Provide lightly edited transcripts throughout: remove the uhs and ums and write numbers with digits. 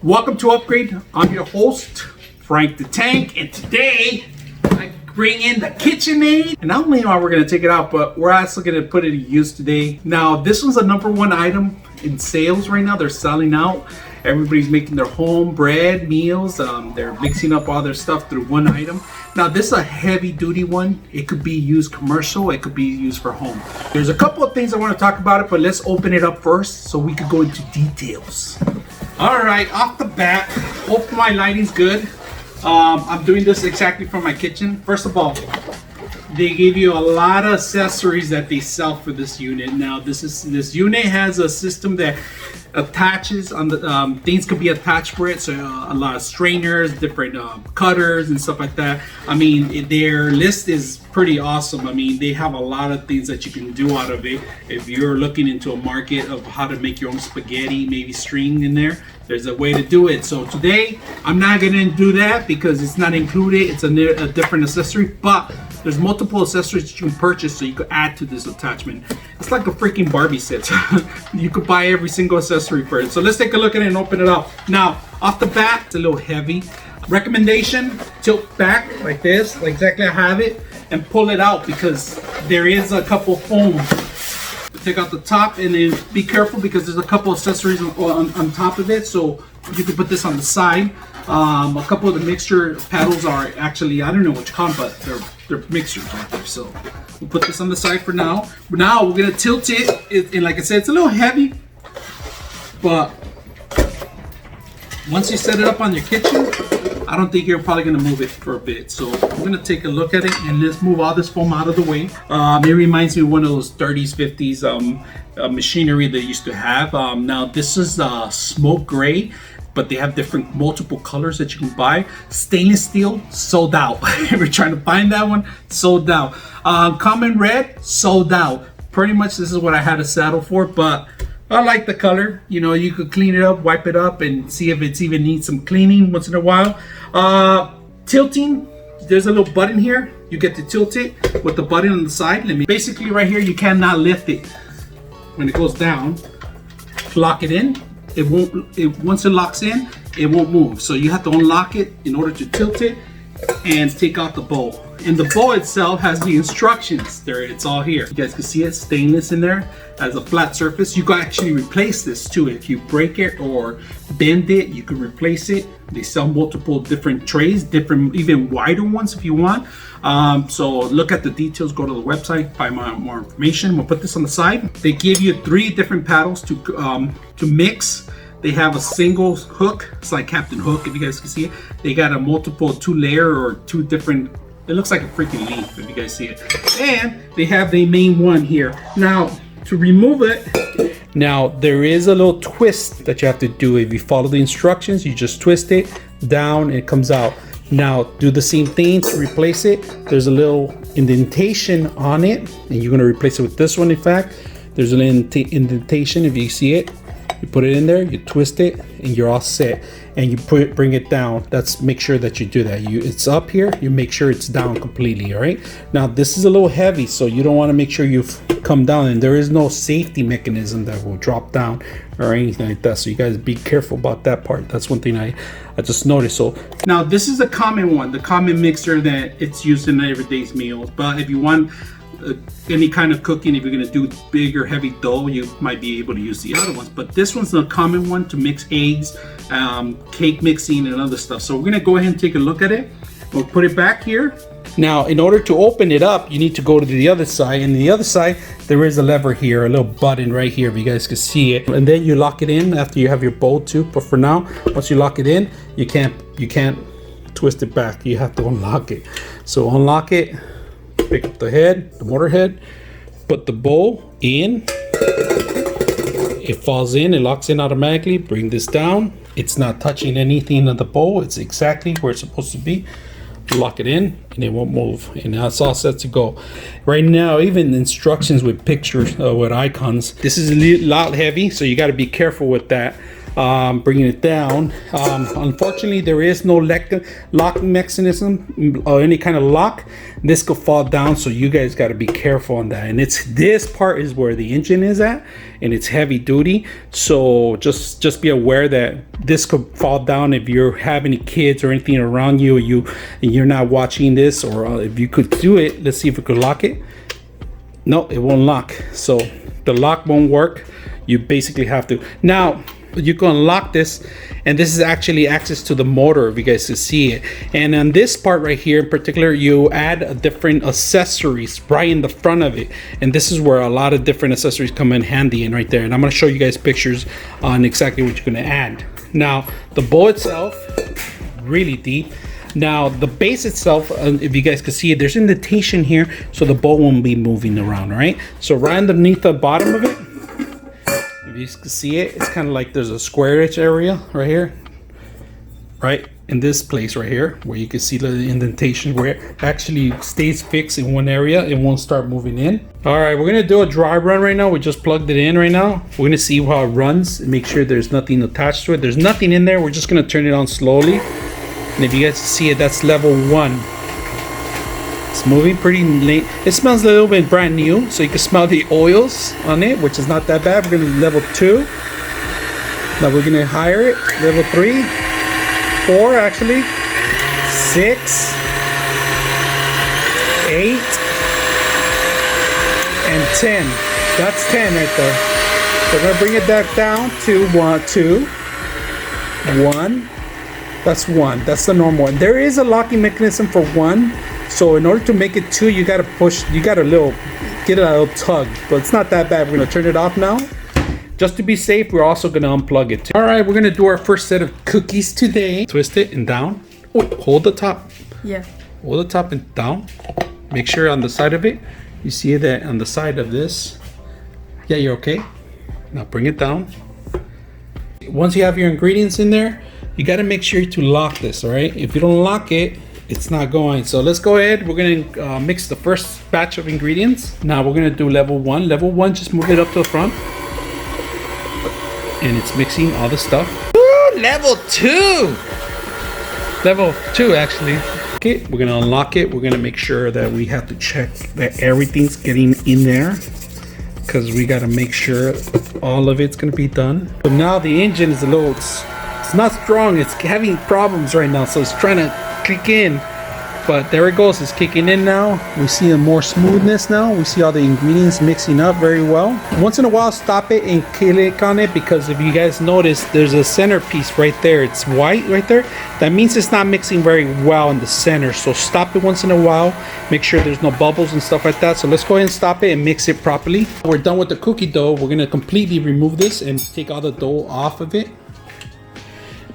Welcome to Upgrade. I'm your host, Frank the Tank, and today I bring in the KitchenAid. And not only are we going to take it out, but we're also going to put it in use today. Now, this one's a #1 item in sales right now. They're selling out. Everybody's making their home bread meals. They're mixing up all their stuff through one item. Now, this is a heavy duty one. It could be used commercial. It could be used for home. There's a couple of things I want to talk about it, but let's open it up first so we could go into details. All right, off the bat, hope my lighting's good. I'm doing this exactly for my kitchen. First of all, they give you a lot of accessories that they sell for this unit. Now, this unit has a system that attaches on the things could be attached for it. So a lot of strainers, different cutters and stuff like that. I mean, their list is pretty awesome. I mean, they have a lot of things that you can do out of it. If you're looking into a market of how to make your own spaghetti, maybe string in there, there's a way to do it. So today I'm not gonna do that because it's not included. It's a different accessory, but there's multiple accessories that you can purchase so you could add to this attachment. It's like a freaking Barbie set. You could buy every single accessory for it. So let's take a look at it and open it up. Now, off the bat, it's a little heavy. Recommendation, tilt back like this, like exactly I have it, and pull it out because there is a couple foam. Take out the top and then be careful because there's a couple accessories on top of it. So you can put this on the side. A couple of the mixture paddles are actually, I don't know what you call them, but they're mixers right there. So we'll put this on the side for now. Now we're gonna tilt it, and like I said, it's a little heavy, but once you set it up on your kitchen, I don't think you're probably gonna move it for a bit. So we're gonna take a look at it and let's move all this foam out of the way. It reminds me of one of those 30s, 50s machinery they used to have. Now this is smoke gray, but they have different multiple colors that you can buy. Stainless steel, sold out. We're trying to find that one, sold out. Common red, sold out. Pretty much this is what I had a saddle for, but I like the color. You know, you could clean it up, wipe it up, and see if it's even needs some cleaning once in a while. Tilting, there's a little button here. You get to tilt it with the button on the side. Basically right here, you cannot lift it. When it goes down, lock it in. Once it locks in, it won't move. So you have to unlock it in order to tilt it and take out the bowl. And the bowl itself has the instructions there. It's all here. You guys can see it, stainless in there, has a flat surface. You can actually replace this too. If you break it or bend it, you can replace it. They sell multiple different trays, different, even wider ones if you want. So look at the details, go to the website, find more information. We'll put this on the side. They give you 3 different paddles to mix. They have a single hook. It's like Captain Hook, if you guys can see it. They got a multiple 2-layer or 2 different, it looks like a freaking leaf if you guys see it. And they have the main one here. Now, to remove it, now there is a little twist that you have to do. If you follow the instructions, you just twist it down and it comes out. Now, do the same thing to replace it. There's a little indentation on it, and you're gonna replace it with this one. In fact, there's an indentation if you see it. You put it in there, you twist it, and you're all set. And you bring it down. Make sure that you do that. It's up here, you make sure it's down completely, all right? Now, this is a little heavy, so you don't wanna make sure you've come down, and there is no safety mechanism that will drop down or anything like that. So you guys be careful about that part. That's one thing I just noticed. So now this is a common one, the common mixer that it's used in everyday's meals. But if you want any kind of cooking, if you're going to do big or heavy dough, you might be able to use the other ones, but this one's a common one to mix eggs, cake mixing and other stuff. So we're going to go ahead and take a look at it. We'll put it back here. Now, in order to open it up, you need to go to the other side, and the other side there is a lever here, a little button right here if you guys can see it, and then you lock it in after you have your bowl too. But for now, once you lock it in, you can't twist it back. You have to unlock it. So unlock it, pick up the head, the motor head, put the bowl in. It falls in, it locks in automatically. Bring this down. It's not touching anything of the bowl. It's exactly where it's supposed to be. Lock it in and it won't move, and now it's all set to go. Right now, even instructions with pictures with icons. This is a lot heavy, so you got to be careful with that. bringing it down. Unfortunately, there is no lock mechanism or any kind of lock. This could fall down, so you guys got to be careful on that. And it's this part is where the engine is at, and it's heavy duty. So just be aware that this could fall down if you have any kids or anything around you, and you're not watching this, or if you could do it. Let's see if we could lock it. No, it won't lock. So the lock won't work. You basically have to now. You can unlock this, and this is actually access to the motor, if you guys can see it. And on this part right here in particular, you add different accessories right in the front of it, and this is where a lot of different accessories come in handy, and right there. And I'm going to show you guys pictures on exactly what you're going to add. Now the bowl itself, really deep. Now the base itself, if you guys can see it, there's indentation here, so the bowl won't be moving around. Right, so right underneath the bottom of it, you can see it, it's kind of like there's a square-ish area right here, right in this place right here, where you can see the indentation where it actually stays fixed in one area. It won't start moving in. All right, we're gonna do a dry run right now. We just plugged it in right now. We're gonna see how it runs and make sure there's nothing attached to it. There's nothing in there. We're just gonna turn it on slowly, and if you guys see it, that's level 1. It's moving pretty late. It smells a little bit brand new, so you can smell the oils on it, which is not that bad. We're gonna level 2. Now we're gonna higher it. Level 3, 4 actually, 6, 8, and 10. That's 10 right there. So we're gonna bring it back down to 1, 2, 1. That's 1. That's the normal one. There is a locking mechanism for 1. So in order to make it 2, you gotta push, you gotta get a little tug, but it's not that bad. We're gonna turn it off now. Just to be safe, we're also gonna unplug it too. All right, we're gonna do our first set of cookies today. Twist it and down. Oh, hold the top. Yeah. Hold the top and down. Make sure on the side of it, you see that on the side of this. Yeah, you're okay. Now bring it down. Once you have your ingredients in there, you gotta make sure to lock this, all right? If you don't lock it, it's not going. So let's go ahead. We're gonna mix the first batch of ingredients. Now we're gonna do level 1. Level 1, just move it up to the front. And it's mixing all the stuff. Woo, level 2! Level 2 actually. Okay, we're gonna unlock it. We're gonna make sure that we have to check that everything's getting in there, because we gotta make sure all of it's gonna be done. So now the engine is a little, it's not strong. It's having problems right now, so it's trying to kick in, but there it goes. It's kicking in now. We see a more smoothness now. We see all the ingredients mixing up very well. Once in a while, stop it and click on it, because if you guys notice, there's a centerpiece right there. It's white right there. That means it's not mixing very well in the center. So stop it once in a while. Make sure there's no bubbles and stuff like that. So let's go ahead and stop it and mix it properly. We're done with the cookie dough. We're gonna completely remove this and take all the dough off of it.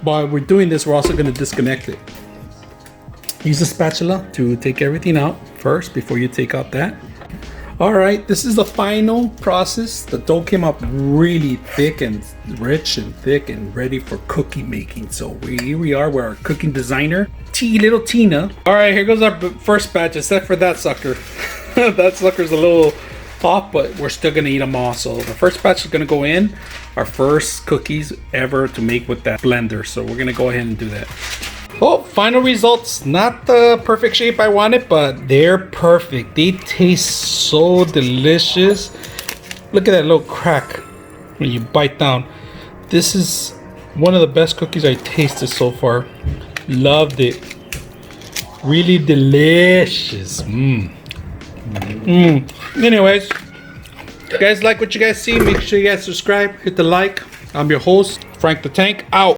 While we're doing this, we're also gonna disconnect it. Use a spatula to take everything out first before you take out that. All right, this is the final process. The dough came up really thick and rich and thick and ready for cookie making. So here we are with our cooking designer, little Tina. All right, here goes our first batch, except for that sucker. That sucker's a little off, but we're still gonna eat them all. So the first batch is gonna go in, our first cookies ever to make with that blender. So we're gonna go ahead and do that. Oh, final results. Not the perfect shape I wanted, but they're perfect. They taste so delicious. Look at that little crack when you bite down. This is one of the best cookies I tasted so far. Loved it. Really delicious. Anyways, if you guys like what you guys see, make sure you guys subscribe, hit the like. I'm your host, Frank the Tank, out.